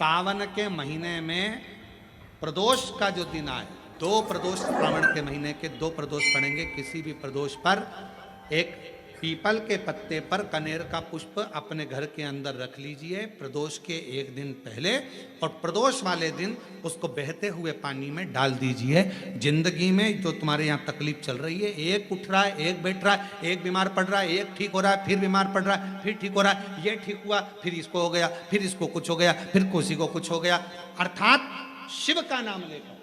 सावन के महीने में प्रदोष का जो दिन आए, 2 प्रदोष श्रावण के महीने के 2 प्रदोष पड़ेंगे। किसी भी प्रदोष पर एक पीपल के पत्ते पर कनेर का पुष्प अपने घर के अंदर रख लीजिए प्रदोष के एक दिन पहले, और प्रदोष वाले दिन उसको बहते हुए पानी में डाल दीजिए। जिंदगी में जो तुम्हारे यहाँ तकलीफ चल रही है, एक उठ रहा है, एक बैठ रहा है, एक बीमार पड़ रहा है, एक ठीक हो रहा है, फिर बीमार पड़ रहा है, फिर ठीक हो रहा है, ये ठीक हुआ, फिर इसको हो गया, फिर इसको कुछ हो गया, फिर किसी को कुछ हो गया, अर्थात शिव का नाम लेकर।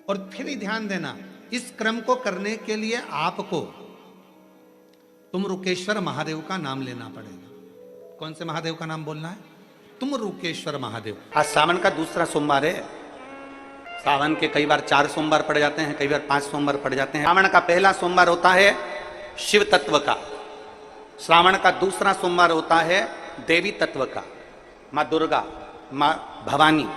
और फिर ही ध्यान देना, इस क्रम को करने के लिए आपको तुम रुकेश्वर महादेव का नाम लेना पड़ेगा। कौन से महादेव का नाम बोलना है? तुम रुकेश्वर महादेव। आज सावन का दूसरा सोमवार है। सावन के कई बार 4 सोमवार पड़ जाते हैं, कई बार 5 सोमवार पड़ जाते हैं। सावन का पहला सोमवार होता है शिव तत्व का, श्रावण का दूसरा सोमवार होता है देवी तत्व का, माँ दुर्गा, माँ भवानी।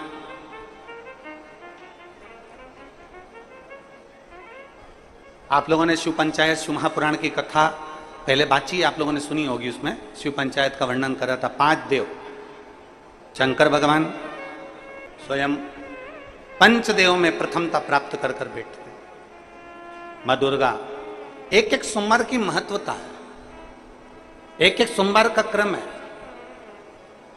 आप लोगों ने शिव पंचायत शिव महापुराण की कथा पहले बातचीत आप लोगों ने सुनी होगी। उसमें शिव पंचायत का वर्णन करा था। 5 देव, शंकर भगवान स्वयं पंचदेव में प्रथमता प्राप्त कर कर बैठते, माँ दुर्गा। एक एक सोमवार की महत्वता है, एक एक सोमवार का क्रम है।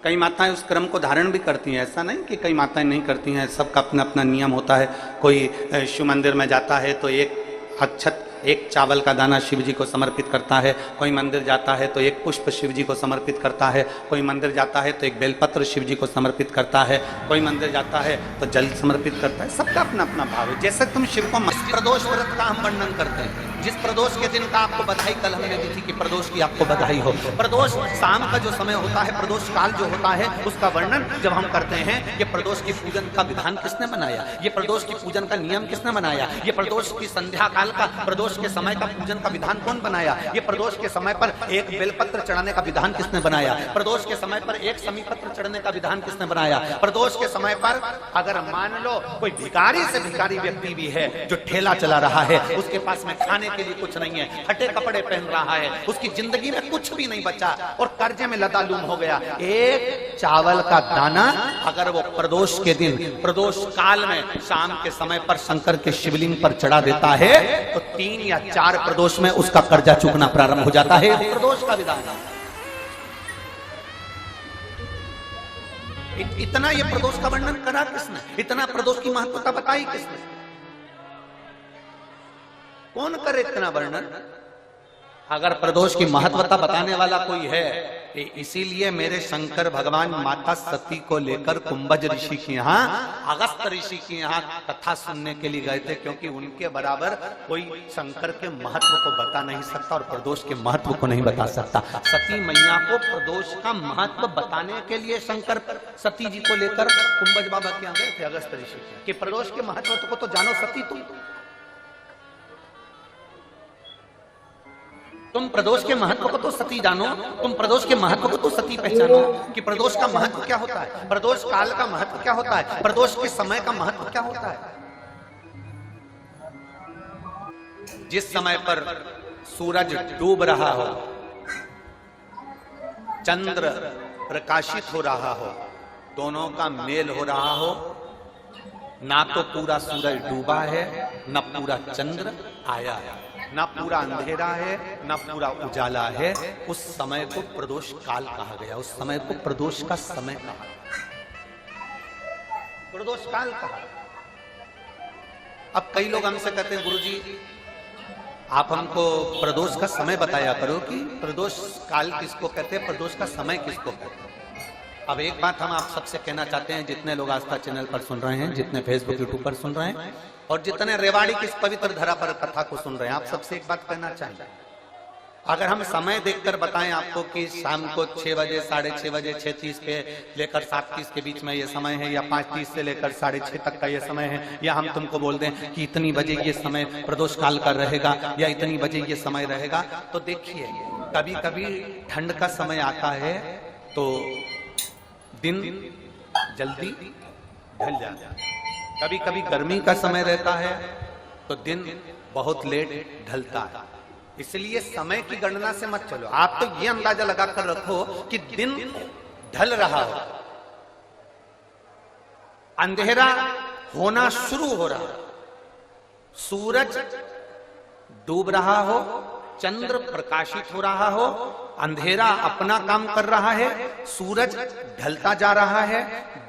कई माताएं उस क्रम को धारण भी करती हैं, ऐसा नहीं कि कई माताएं नहीं करती हैं, सबका अपना अपना नियम होता है। कोई शिव मंदिर में जाता है तो एक अक्षत, एक चावल का दाना शिव जी को समर्पित करता है, कोई मंदिर जाता है तो एक पुष्प शिव जी को समर्पित करता है, कोई मंदिर जाता है तो एक बेलपत्र शिव जी को समर्पित करता है, कोई मंदिर जाता है तो जल समर्पित करता है। सबका अपना अपना भाव है। जैसे तुम शिव को प्रदोष व्रत का हम वर्णन करते हैं, जिस प्रदोष के दिन का आपको बधाई कल हमने दी थी कि प्रदोष की आपको बधाई हो। प्रदोष शाम का जो समय होता है, प्रदोष काल जो होता है, उसका वर्णन जब हम करते हैं कि प्रदोष की पूजन का विधान किसने बनाया, ये प्रदोष की पूजन का नियम किसने बनाया, ये प्रदोष की संध्या काल का, प्रदोष के समय का पूजन का विधान कौन बनाया, ये प्रदोष के समय पर एक बेलपत्र चढ़ाने का विधान किसने बनाया, प्रदोष के समय पर एक समीपत्र चढ़ने का विधान किसने बनाया, प्रदोष के समय पर अगर मान लो कोई भिखारी से भिखारी व्यक्ति भी है जो ठेला चला रहा है, उसके पास में खाने के लिए कुछ नहीं है, फटे कपड़े पहन रहा है, उसकी जिंदगी में कुछ भी नहीं बचा और कर्जे में लदालूम हो गया, एक चावल का दाना अगर वो प्रदोष के दिन, प्रदोष काल में शाम के समय पर शंकर के शिवलिंग पर चढ़ा देता है तो 3 या 4 प्रदोष में उसका कर्जा चुकना प्रारंभ हो जाता है। प्रदोष का विधान इतना, ये प्रदोष का वर्णन करा किसने, इतना प्रदोष की महत्वता बताई किसने, कौन करे इतना वर्णन? अगर प्रदोष की महत्वता बताने वाला कोई है, इसीलिए मेरे शंकर भगवान माता सती को लेकर कुंभज ऋषि के यहाँ, अगस्त ऋषि के यहाँ कथा सुनने के लिए गए थे, क्योंकि उनके बराबर कोई शंकर के महत्व को बता नहीं सकता और प्रदोष के महत्व को नहीं बता सकता। सती मैया को प्रदोष का महत्व बताने के लिए शंकर सती जी को लेकर कुंभज बाबा के यहाँ गए थे, अगस्त ऋषि, कि प्रदोष के महत्व को तो जानो सती, तुम प्रदोष के महत्व को तो सती जानो, तुम प्रदोष के महत्व को तो सती पहचानो कि प्रदोष का महत्व क्या होता है, प्रदोष काल का महत्व क्या होता है, प्रदोष के समय का महत्व क्या होता है। जिस समय पर सूरज डूब रहा हो, चंद्र प्रकाशित हो रहा हो, दोनों का मेल हो रहा हो, ना तो पूरा सूरज डूबा है, ना पूरा चंद्र आया है, ना पूरा अंधेरा है, ना पूरा उजाला है, उस समय को प्रदोष काल कहा गया, उस समय को प्रदोष का समय कहा, प्रदोष काल कहा। अब कई लोग हमसे कहते हैं गुरुजी आप हमको प्रदोष का समय बताया करो कि प्रदोष काल किसको कहते हैं, प्रदोष का समय किसको कहते हैं। अब एक बात हम आप सबसे कहना चाहते हैं, जितने लोग आस्था चैनल पर सुन रहे हैं, जितने फेसबुक यूट्यूब पर सुन रहे हैं और जितने रेवाड़ी की इस पवित्र धरा पर कथा को सुन रहे हैं, आप सबसे एक बात कहना चाहेंगे। अगर हम समय देखकर बताएं आपको कि शाम को 6 बजे, 6:30 बजे, 6:30 पे लेकर 7:30 के बीच में ये समय है, या 5:30 से लेकर 6:30 तक का ये समय है, या हम तुमको बोल दें कि इतनी बजे ये समय प्रदोष काल का रहेगा या इतनी बजे ये समय रहेगा, तो देखिए कभी कभी ठंड का समय आता है तो दिन जल्दी ढल जाता है, कभी कभी गर्मी का समय रहता है तो दिन बहुत लेट ढलता है। इसलिए समय की गणना से मत चलो, आप तो ये अंदाजा लगाकर रखो कि दिन ढल रहा हो अंधेरा होना शुरू हो रहा, सूरज डूब रहा हो, चंद्र प्रकाशित हो रहा हो, अंधेरा अपना काम कर रहा है, सूरज ढलता जा रहा है,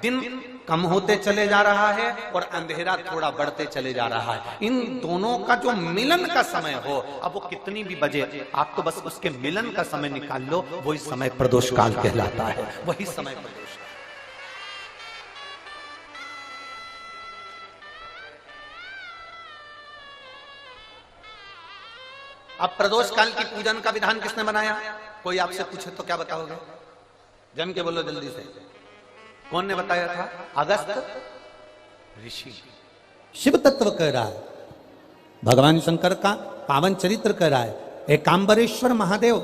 दिन कम होते चले जा रहा है और अंधेरा थोड़ा बढ़ते चले जा रहा है। इन दोनों का जो मिलन का समय हो, अब वो कितनी भी बजे, आप तो बस उसके मिलन का समय निकाल लो, वही समय प्रदोष काल कहलाता है, वही समय प्रदोष। अब प्रदोष काल की पूजन का विधान किसने बनाया? कोई आपसे पूछे तो क्या बताओगे? जम के बोलो जल्दी से, कौन ने बताया था? अगस्त ऋषि। शिव तत्व कह रहा है, भगवान शंकर का पावन चरित्र कह रहा है। एकांबरेश्वर महादेव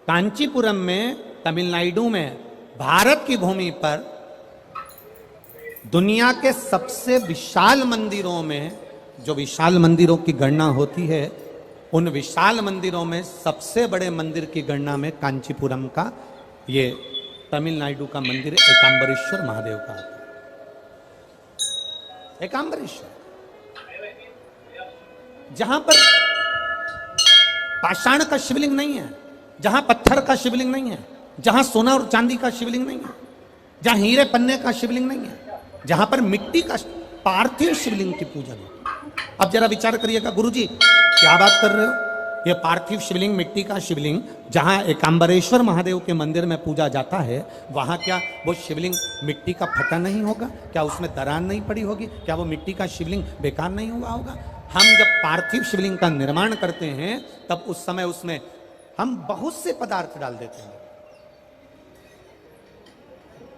कांचीपुरम में, तमिलनाडु में, भारत की भूमि पर दुनिया के सबसे विशाल मंदिरों में, जो विशाल मंदिरों की गणना होती है, उन विशाल मंदिरों में सबसे बड़े मंदिर की गणना में कांचीपुरम का, ये तमिलनाडु का मंदिर एकांबरेश्वर महादेव का आता है। एकांबरेश्वर, जहां पर पाषाण का शिवलिंग नहीं है, जहां पत्थर का शिवलिंग नहीं है, जहां सोना और चांदी का शिवलिंग नहीं है, जहां हीरे पन्ने का शिवलिंग नहीं है, जहां पर मिट्टी का पार्थिव शिवलिंग की पूजन है। अब जरा विचार करिएगा, गुरुजी क्या बात कर रहे हो? ये पार्थिव शिवलिंग, मिट्टी का शिवलिंग, जहां एकांबरेश्वर महादेव के मंदिर में पूजा जाता है, वहां क्या वो शिवलिंग मिट्टी का फटा नहीं होगा? क्या उसमें दरार नहीं पड़ी होगी? क्या वो मिट्टी का शिवलिंग बेकार नहीं हुआ होगा? हम जब पार्थिव शिवलिंग का निर्माण करते हैं, तब उस समय उसमें हम बहुत से पदार्थ डाल देते हैं।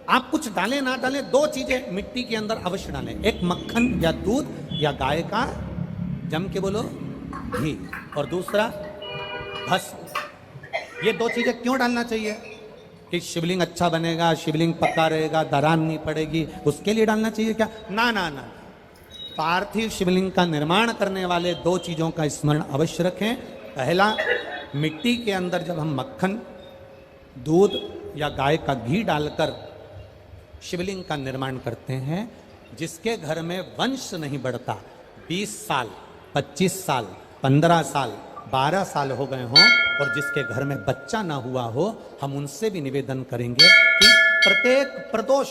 आप कुछ डालें ना डालें, दो चीजें मिट्टी के अंदर अवश्य डालें, एक मक्खन या दूध या गाय का, जम के बोलो, घी, और दूसरा भस्म। ये दो चीजें क्यों डालना चाहिए? कि शिवलिंग अच्छा बनेगा, शिवलिंग पक्का रहेगा, दरार नहीं पड़ेगी, उसके लिए डालना चाहिए क्या? ना ना ना, पार्थिव शिवलिंग का निर्माण करने वाले दो चीजों का स्मरण अवश्य रखें। पहला, मिट्टी के अंदर जब हम मक्खन, दूध या गाय का घी डालकर शिवलिंग का निर्माण करते हैं, जिसके घर में वंश नहीं बढ़ता, 20 साल, 25 साल, 15 साल, 12 साल हो गए हों, और जिसके घर में बच्चा ना हुआ हो, हम उनसे भी निवेदन करेंगे कि प्रत्येक प्रदोष,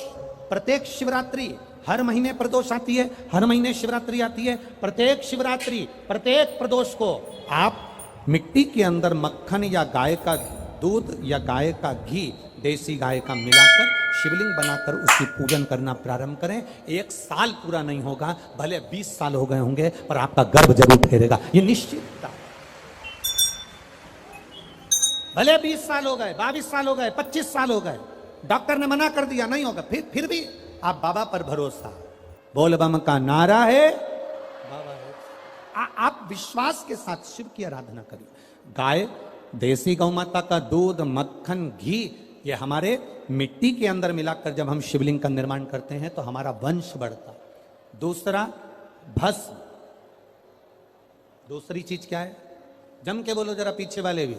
प्रत्येक शिवरात्रि, हर महीने प्रदोष आती है, हर महीने शिवरात्रि आती है, प्रत्येक शिवरात्रि, प्रत्येक प्रदोष को आप मिट्टी के अंदर मक्खन या गाय का दूध या गाय का घी, देसी गाय का मिलाकर शिवलिंग बनाकर उसकी पूजन करना प्रारंभ करें। 1 साल पूरा नहीं होगा, भले 20 साल हो गए होंगे, पर आपका गर्भ जरूर फेरेगा, ये निश्चित। भले 20 साल हो गए, 22 साल हो गए, 25 साल हो गए, डॉक्टर ने मना कर दिया नहीं होगा, फिर भी आप बाबा पर भरोसा, बोल बम का नारा है, बाबा है। आप विश्वास के साथ शिव की आराधना करिए। गाय, देसी गौ माता का दूध, मक्खन, घी, ये हमारे मिट्टी के अंदर मिलाकर जब हम शिवलिंग का निर्माण करते हैं तो हमारा वंश बढ़ता। दूसरा, भस्म। दूसरी चीज क्या है? जम के बोलो जरा, पीछे वाले भी,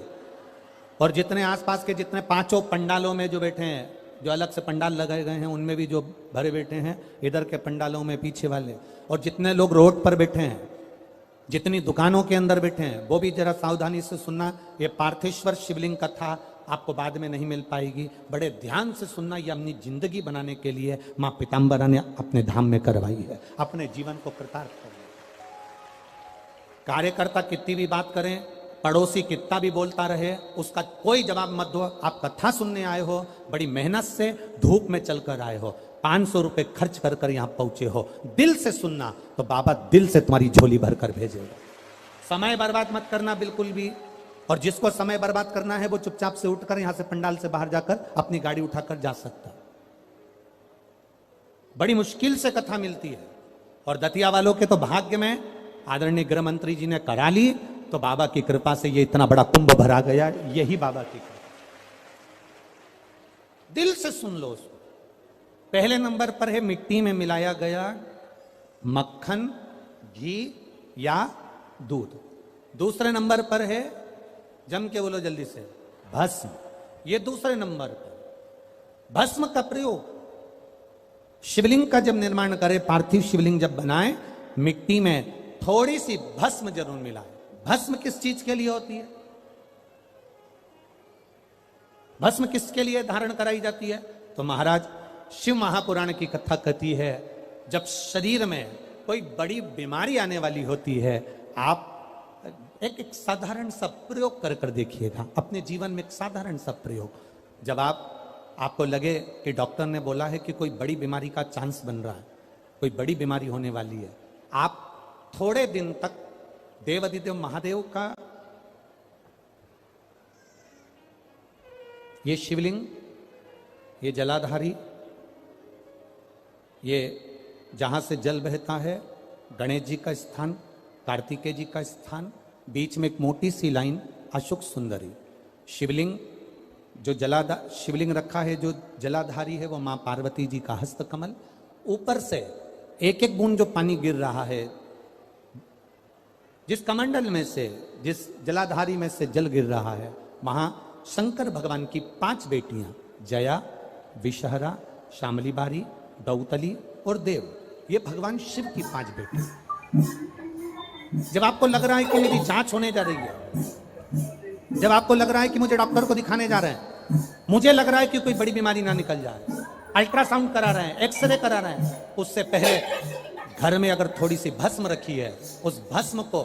और जितने आसपास के जितने 5 पंडालों में जो बैठे हैं, जो अलग से पंडाल लगाए गए हैं, उनमें भी जो भरे बैठे हैं, इधर के पंडालों में पीछे वाले, और जितने लोग रोड पर बैठे हैं, जितनी दुकानों के अंदर बैठे हैं, वो भी जरा सावधानी से सुनना। ये पार्थेश्वर शिवलिंग कथा आपको बाद में नहीं मिल पाएगी, बड़े ध्यान से सुनना। ये अपनी जिंदगी बनाने के लिए मां पीताम्बरा ने अपने धाम में करवाई है, अपने जीवन को कृतार्थ करने। कार्यकर्ता कितनी भी बात करें, पड़ोसी कितना भी बोलता रहे, उसका कोई जवाब मत दो। आप कथा सुनने आए हो, बड़ी मेहनत से धूप में चलकर आए हो, 500 रुपए खर्च कर कर यहां पहुंचे हो, दिल से सुनना तो बाबा दिल से तुम्हारी झोली भर कर भेजेगा। समय बर्बाद मत करना बिल्कुल भी, और जिसको समय बर्बाद करना है वो चुपचाप से उठकर यहां से पंडाल से बाहर जाकर अपनी गाड़ी उठाकर जा सकता। बड़ी मुश्किल से कथा मिलती है, और दतिया वालों के तो भाग्य में आदरणीय गृह मंत्री जी ने करा ली, तो बाबा की कृपा से ये इतना बड़ा कुंभ भरा गया, यही बाबा की कृपा। दिल से सुन लो उसको। पहले नंबर पर है मिट्टी में मिलाया गया मक्खन, घी या दूध। दूसरे नंबर पर है, जम के बोलो जल्दी से, भस्म। ये दूसरे नंबर पर। भस्म का प्रयोग शिवलिंग का जब निर्माण करे, पार्थिव शिवलिंग जब बनाए, मिट्टी में थोड़ी सी भस्म जरूर मिलाए। भस्म किस चीज के लिए होती है? भस्म किसके लिए धारण कराई जाती है? तो महाराज शिव महापुराण की कथा कहती है, जब शरीर में कोई बड़ी बीमारी आने वाली होती है, आप एक साधारण सा प्रयोग कर देखिएगा अपने जीवन में। एक साधारण सा प्रयोग, जब आपको लगे कि डॉक्टर ने बोला है कि कोई बड़ी बीमारी का चांस बन रहा है, कोई बड़ी बीमारी होने वाली है, आप थोड़े दिन तक देवाधिदेव महादेव का ये शिवलिंग, ये जलाधारी, ये जहां से जल बहता है, गणेश जी का स्थान, कार्तिकेय जी का स्थान, बीच में एक मोटी सी लाइन अशोक सुंदरी, शिवलिंग जो शिवलिंग रखा है, जो जलाधारी है वो मां पार्वती जी का हस्तकमल, ऊपर से एक एक बूंद जो पानी गिर रहा है, जिस कमंडल में से, जिस जलाधारी में से जल गिर रहा है, वहां शंकर भगवान की 5 बेटियां, जया, विषहरा, शामली बारी, दौतली और देव, ये भगवान शिव की 5 बेटी। जब आपको लग रहा है कि मेरी जांच होने जा रही है, जब आपको लग रहा है कि मुझे डॉक्टर को दिखाने जा रहे हैं, मुझे लग रहा है कि कोई बड़ी बीमारी ना निकल जाए, अल्ट्रासाउंड करा रहे हैं, एक्सरे करा रहे हैं, उससे पहले घर में अगर थोड़ी सी भस्म रखी है, उस भस्म को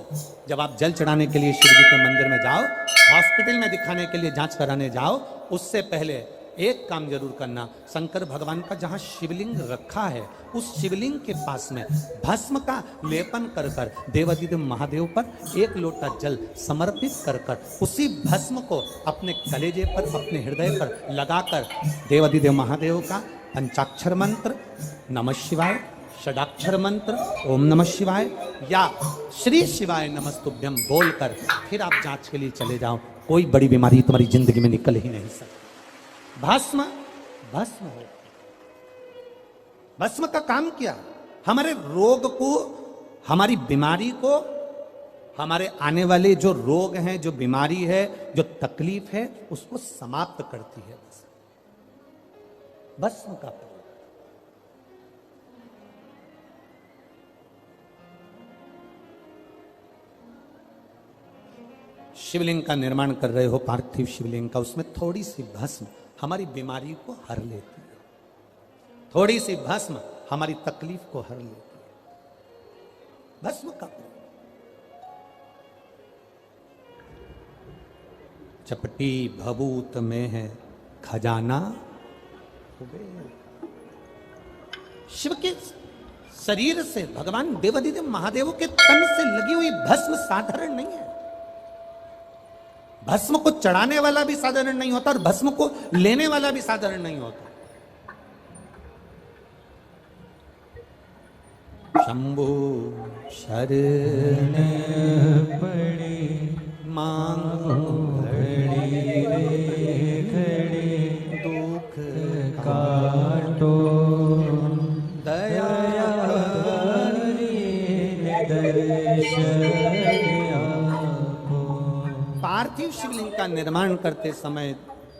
जब आप जल चढ़ाने के लिए शिव जी के मंदिर में जाओ, हॉस्पिटल में दिखाने के लिए जांच कराने जाओ, उससे पहले एक काम जरूर करना, शंकर भगवान का जहां शिवलिंग रखा है, उस शिवलिंग के पास में भस्म का लेपन कर कर देवाधिदेव महादेव पर एक लोटा जल समर्पित कर कर उसी भस्म को अपने कलेजे पर, अपने हृदय पर लगाकर देवाधिदेव महादेव का पंचाक्षर मंत्र नमः शिवाय, षडाक्षर मंत्र ओम नमः शिवाय या श्री शिवाय नमस्तुभ्यम बोलकर फिर आप जांच के लिए चले जाओ। कोई बड़ी बीमारी तुम्हारी जिंदगी में निकल ही नहीं सकती। भस्म भस्म हो, भस्म का काम क्या? हमारे रोग को, हमारी बीमारी को, हमारे आने वाले जो रोग हैं, जो बीमारी है, जो तकलीफ है, उसको समाप्त करती है भस्म का प्रयोग। शिवलिंग का निर्माण कर रहे हो, पार्थिव शिवलिंग का, उसमें थोड़ी सी भस्म हमारी बीमारी को हर लेती है, थोड़ी सी भस्म हमारी तकलीफ को हर लेती है। भस्म का चपटी भभूत में है खजाना। शिव के शरीर से, भगवान देवाधिदेव महादेव के तन से लगी हुई भस्म साधारण नहीं है। भस्म को चढ़ाने वाला भी साधारण नहीं होता और भस्म को लेने वाला भी साधारण नहीं होता। शंभु शरण पड़ी मांगो घड़ी रे घड़ी, दुख काटो दया दर्शन। पार्थिव शिवलिंग का निर्माण करते समय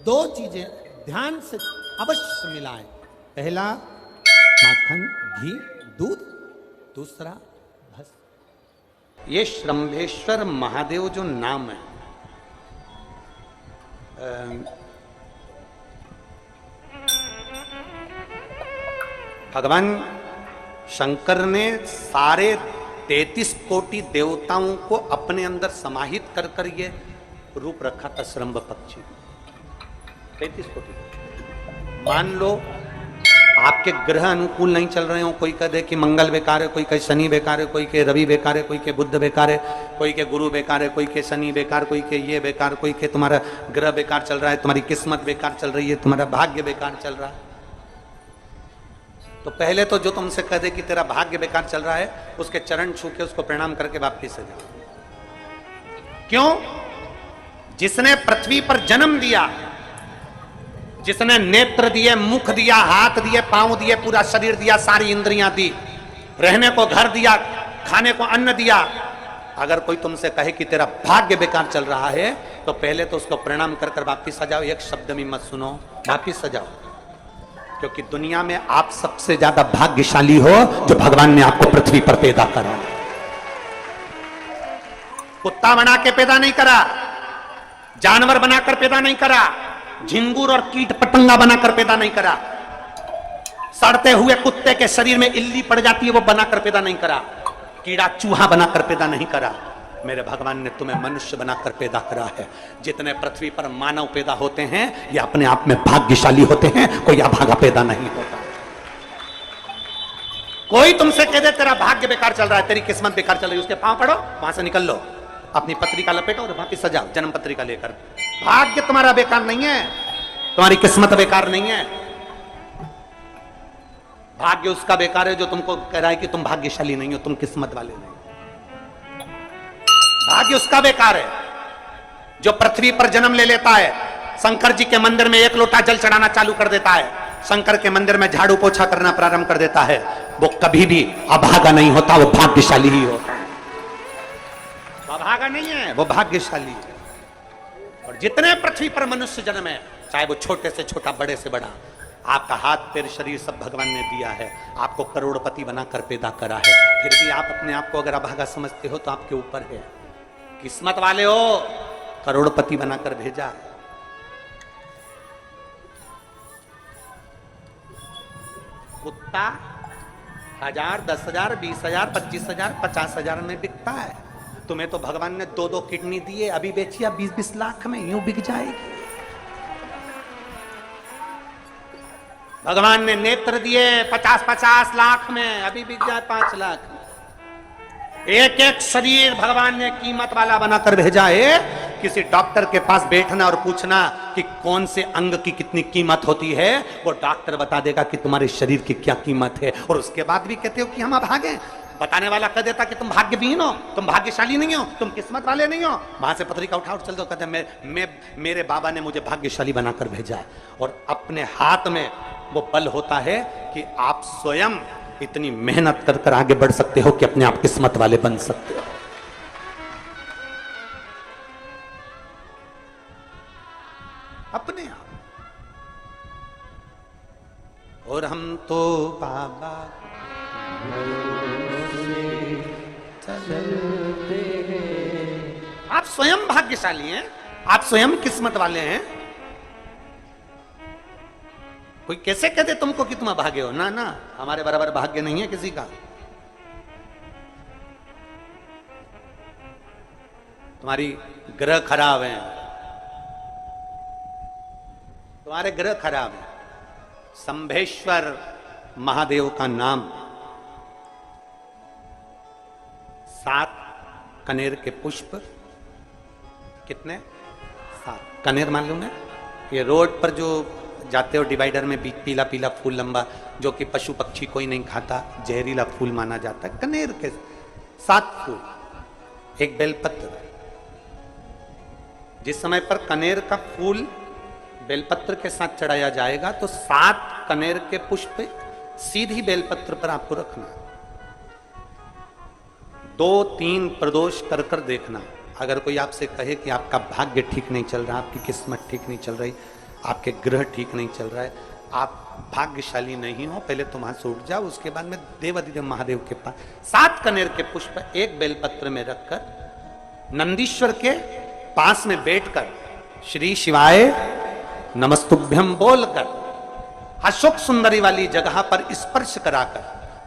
2 चीजें ध्यान से अवश्य मिलाएं। पहला माखन, घी, दूध, दूसरा भस्म। ये श्रंभेश्वर महादेव जो नाम है, भगवान शंकर ने सारे 33 कोटि देवताओं को अपने अंदर समाहित कर कर ये रूप रखा था श्रंभ पक्षी। 33 कोटि। मान लो आपके ग्रह अनुकूल नहीं चल रहे हो, कोई कह दे कि मंगल बेकार है, कोई कहे शनि बेकार है, कोई कहे रवि बेकार है, कोई कहे बुध बेकार है, कोई के गुरु बेकार है, कोई के शनि बेकार, कोई के ये बेकार, कोई के तुम्हारा ग्रह बेकार चल रहा है, तुम्हारी किस्मत बेकार चल रही है, तुम्हारा भाग्य बेकार चल रहा है। तो पहले तो जो तुमसे कह दे कि तेरा भाग्य बेकार चल रहा है, उसके चरण छू के उसको प्रणाम करके वापिस से जाओ। क्यों? जिसने पृथ्वी पर जन्म दिया, जिसने नेत्र दिए, मुख दिया, हाथ दिए, पांव दिए, पूरा शरीर दिया, सारी इंद्रियां दी, रहने को घर दिया, खाने को अन्न दिया, अगर कोई तुमसे कहे कि तेरा भाग्य बेकार चल रहा है, तो पहले तो उसको प्रणाम कर कर वापिस आ जाओ। एक शब्द भी मत सुनो, वापिस आ जाओ। क्योंकि दुनिया में आप सबसे ज्यादा भाग्यशाली हो जो भगवान ने आपको पृथ्वी पर पैदा करा। कुत्ता बना के पैदा नहीं करा, जानवर बनाकर पैदा नहीं करा, झिंगुर और कीट पतंगा बनाकर पैदा नहीं करा, सड़ते हुए कुत्ते के शरीर में इल्ली पड़ जाती है वो बनाकर पैदा नहीं करा, कीड़ा चूहा बनाकर पैदा नहीं करा। मेरे भगवान ने तुम्हें मनुष्य बनाकर पैदा करा है। जितने पृथ्वी पर मानव पैदा होते हैं ये अपने आप में भाग्यशाली होते हैं, कोई अभागा पैदा नहीं होता। कोई तुमसे कह दे तेरा भाग्य बेकार चल रहा है, तेरी किस्मत बेकार चल रही है, उसके पांव पड़ो, वहां से निकल लो, अपनी पत्रिका लपेटो और वापिस सजाओ जन्म पत्रिका लेकर। भाग्य तुम्हारा बेकार नहीं है, तुम्हारी किस्मत बेकार नहीं है। भाग्य उसका बेकार है जो तुमको कह रहा है कि तुम भाग्यशाली नहीं हो, तुम किस्मत वाले नहीं। भाग्य उसका बेकार है जो पृथ्वी पर जन्म ले लेता है, शंकर जी के मंदिर में 1 लोटा जल चढ़ाना चालू कर देता है, शंकर के मंदिर में झाड़ू पोछा करना प्रारंभ कर देता है, वो कभी भी अभागा नहीं होता, वो भाग्यशाली ही होता है। अभागा नहीं है, वो भाग्यशाली है। और जितने पृथ्वी पर मनुष्य जन्म है, चाहे वो छोटे से छोटा बड़े से बड़ा, आपका हाथ पैर शरीर सब भगवान ने दिया है, आपको करोड़पति बनाकर पैदा करा है, फिर भी आप अपने आप को अगर अभागा समझते हो तो आपके ऊपर है। किस्मत वाले हो, करोड़पति बनाकर भेजा है। कुत्ता 1000, 10,000, 20,000, 25,000, 50,000 में बिकता है। तुम्हें तो भगवान ने 2-2 किडनी दिए, अभी बेचिए 20-20 लाख में, यूं बिक जाएगी। भगवान ने नेत्र दिए 50-50 लाख में, अभी बिक जाए 5 लाख में। एक एक शरीर भगवान ने कीमत वाला बनाकर भेजा है। किसी डॉक्टर के पास बैठना और पूछना कि कौन से अंग की कितनी कीमत होती है, वो डॉक्टर बता देगा कि तुम्हारे शरीर की क्या कीमत है। और उसके बाद भी कहते हो कि हम अभागे। बताने वाला कह देता कि तुम भाग्यहीन हो, तुम भाग्यशाली नहीं हो, तुम किस्मत वाले नहीं हो। वहां से पत्रिका उठा चल दो, कहते मेरे बाबा ने मुझे भाग्यशाली बनाकर भेजा है। और अपने हाथ में वो बल होता है कि आप स्वयं इतनी मेहनत कर कर आगे बढ़ सकते हो कि अपने आप किस्मत वाले बन सकते हो। अपने आप। और हम तो बाबा चलते हैं। आप स्वयं भाग्यशाली हैं, आप स्वयं किस्मत वाले हैं। कोई कैसे कहते तुमको कि तुम अभागे हो? ना ना, हमारे बराबर भाग्य नहीं है किसी का। तुम्हारी ग्रह खराब है, तुम्हारे ग्रह खराब है। संभेश्वर महादेव का नाम 7 कनेर के पुष्प, कितने? 7 कनेर मालूम है? ये रोड पर जो जाते हो डिवाइडर में पीला पीला फूल लंबा, जो कि पशु पक्षी कोई नहीं खाता, जहरीला फूल माना जाता है। कनेर के 7 फूल, एक बेलपत्र। जिस समय पर कनेर का फूल बेलपत्र के साथ चढ़ाया जाएगा तो 7 कनेर के पुष्प सीधी बेलपत्र पर आपको रखना। 2-3 प्रदोष कर कर देखना। अगर कोई आपसे कहे कि आपका भाग्य ठीक नहीं चल रहा, आपकी किस्मत ठीक नहीं चल रही, आपके ग्रह ठीक नहीं चल रहा है, आप भाग्यशाली नहीं हो, पहले तुम वहां से उठ जाओ। उसके बाद में देवाधिदेव महादेव के पास 7 कनेर के पुष्प एक बेलपत्र में रखकर नंदीश्वर के पास में बैठकर श्री शिवाय नमस्तुभ्यम बोलकर अशोक सुंदरी वाली जगह पर स्पर्श कराकर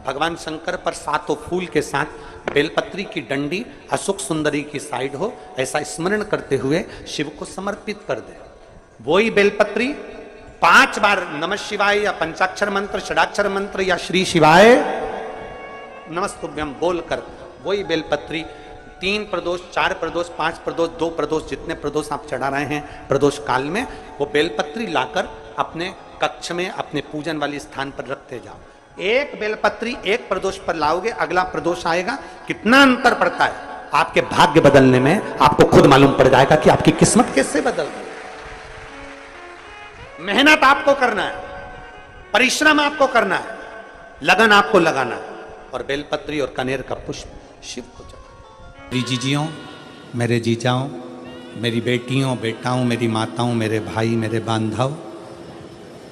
भगवान शंकर पर 7 फूल के साथ बेलपत्री की डंडी अशोक सुंदरी की साइड हो, ऐसा स्मरण करते हुए शिव को समर्पित कर दे। वही बेलपत्री 5 बार नमः शिवाय या पंचाक्षर मंत्र, षडाक्षर मंत्र या श्री शिवाय नमस्तुभ्यम बोलकर वही बेलपत्री 3 प्रदोष, 4 प्रदोष, 5 प्रदोष, 2 प्रदोष, जितने प्रदोष आप चढ़ा रहे हैं प्रदोष काल में, वो बेलपत्री लाकर अपने कक्ष में अपने पूजन वाले स्थान पर रखते जाओ। एक बेलपत्री एक प्रदोष पर लाओगे, अगला प्रदोष आएगा, कितना अंतर पड़ता है आपके भाग्य बदलने में, आपको खुद मालूम पड़ जाएगा कि आपकी किस्मत कैसे बदल गई। मेहनत आपको करना है, परिश्रम आपको करना है, लगन आपको लगाना है, और बेलपत्री और कनेर का पुष्प शिव को चढ़ाना। मेरी जीजियों, मेरे जीजाओं, मेरी बेटियों, बेटाओं, मेरी माताओं, मेरे भाई, मेरे बांधव,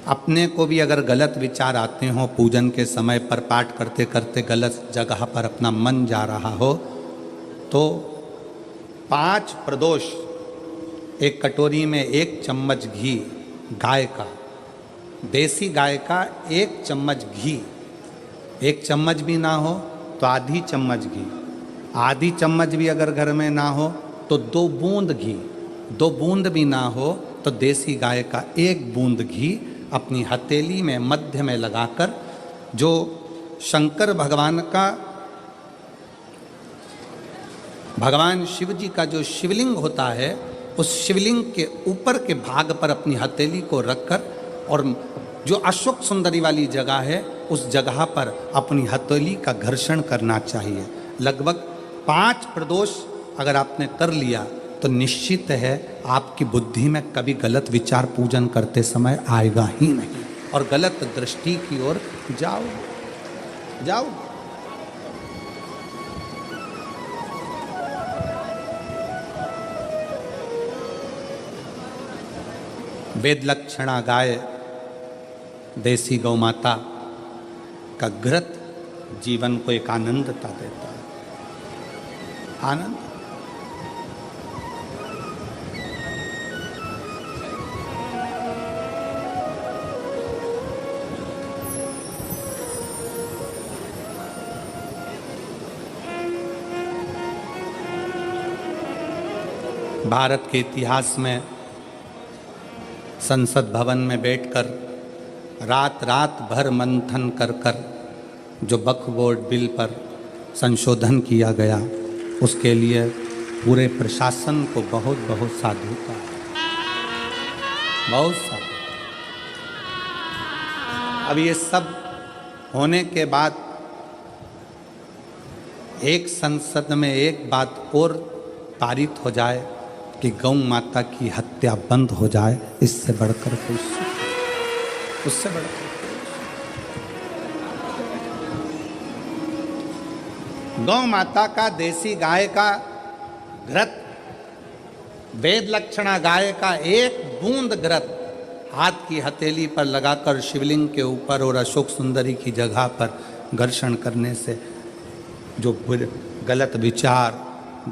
अपने को भी अगर गलत विचार आते हों, पूजन के समय पर पाठ करते करते गलत जगह पर अपना मन जा रहा हो, तो 5 प्रदोष, एक कटोरी में 1 चम्मच घी, गाय का, देसी गाय का 1 चम्मच घी, 1 चम्मच भी ना हो तो आधी चम्मच घी, आधी चम्मच भी अगर घर में ना हो तो 2 बूंद घी, 2 बूंद भी ना हो तो देसी गाय का 1 बूंद घी अपनी हथेली में मध्य में लगाकर, जो शंकर भगवान का, भगवान शिव जी का जो शिवलिंग होता है, उस शिवलिंग के ऊपर के भाग पर अपनी हथेली को रखकर, और जो अशोक सुंदरी वाली जगह है उस जगह पर अपनी हथेली का घर्षण करना चाहिए। लगभग 5 प्रदोष अगर आपने कर लिया तो निश्चित है आपकी बुद्धि में कभी गलत विचार पूजन करते समय आएगा ही नहीं, और गलत दृष्टि की ओर जाओ। वेद लक्षणा गाय, देसी गौ माता का घृत जीवन को एक आनंदता देता है, आनंद। भारत के इतिहास में संसद भवन में बैठकर रात रात भर मंथन कर कर जो वक्फ बोर्ड बिल पर संशोधन किया गया, उसके लिए पूरे प्रशासन को बहुत बहुत साधुता, बहुत साधु। अब ये सब होने के बाद एक संसद में एक बात और पारित हो जाए कि गौ माता की हत्या बंद हो जाए, इससे बढ़कर कोई सुख, उससे बढ़कर गौ माता का, देसी गाय का घृत, वेद लक्षणा गाय का 1 बूंद घृत हाथ की हथेली पर लगाकर शिवलिंग के ऊपर और अशोक सुंदरी की जगह पर घर्षण करने से जो गलत विचार,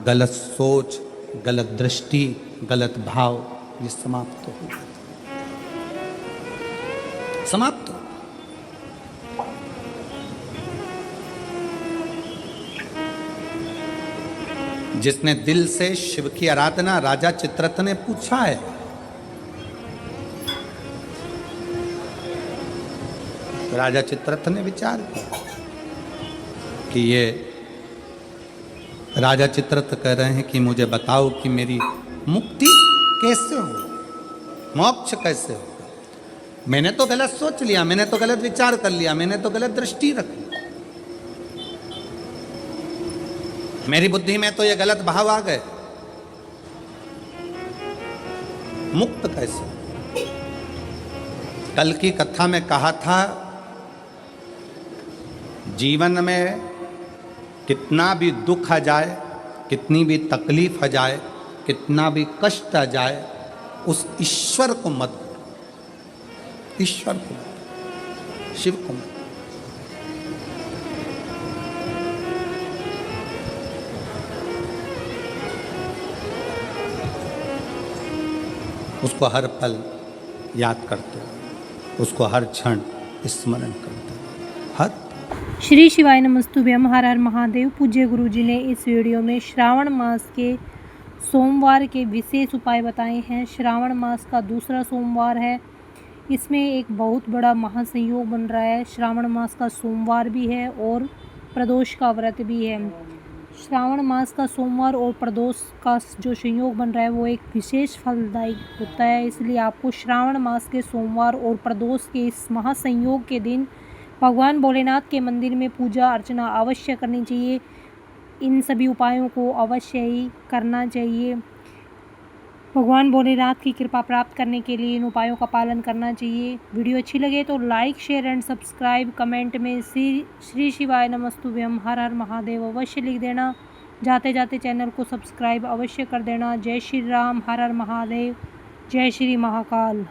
गलत सोच, गलत दृष्टि, गलत भाव, ये समाप्त हो जाता, समाप्त हो। जिसने दिल से शिव की आराधना, राजा चित्ररथ ने पूछा है, राजा चित्ररथ ने विचार किया कि ये राजा चित्ररथ कह रहे हैं कि मुझे बताओ कि मेरी मुक्ति कैसे हो, मोक्ष कैसे हो। मैंने तो गलत सोच लिया, मैंने तो गलत विचार कर लिया, मैंने तो गलत दृष्टि रखी, मेरी बुद्धि में तो ये गलत भाव आ गए, मुक्त कैसे। कल की कथा में कहा था, जीवन में कितना भी दुख आ जाए, कितनी भी तकलीफ आ जाए, कितना भी कष्ट आ जाए, उस ईश्वर को मत, ईश्वर को, शिव को मत। उसको हर पल याद करते हो, उसको हर क्षण स्मरण करते हो, हर। श्री शिवाय नमस्तुभ्यम, हर हर महादेव। पूज्य गुरु जी ने इस वीडियो में श्रावण मास के सोमवार के विशेष उपाय बताए हैं। श्रावण मास का दूसरा सोमवार है, इसमें एक बहुत बड़ा महासंयोग बन रहा है। श्रावण मास का सोमवार भी है और प्रदोष का व्रत भी है। श्रावण मास का सोमवार और प्रदोष का जो संयोग बन रहा है वो एक विशेष फलदायक होता है, इसलिए आपको श्रावण मास के सोमवार और प्रदोष के इस महासंयोग के दिन भगवान भोलेनाथ के मंदिर में पूजा अर्चना अवश्य करनी चाहिए। इन सभी उपायों को अवश्य ही करना चाहिए। भगवान भोलेनाथ की कृपा प्राप्त करने के लिए इन उपायों का पालन करना चाहिए। वीडियो अच्छी लगे तो like, share and subscribe, comment में श्री शिवाय नमस्तुभ्यम, हर हर महादेव अवश्य लिख देना। जाते जाते चैनल को सब्सक्राइब अवश्य कर देना। जय श्री राम, हर हर महादेव, जय श्री महाकाल।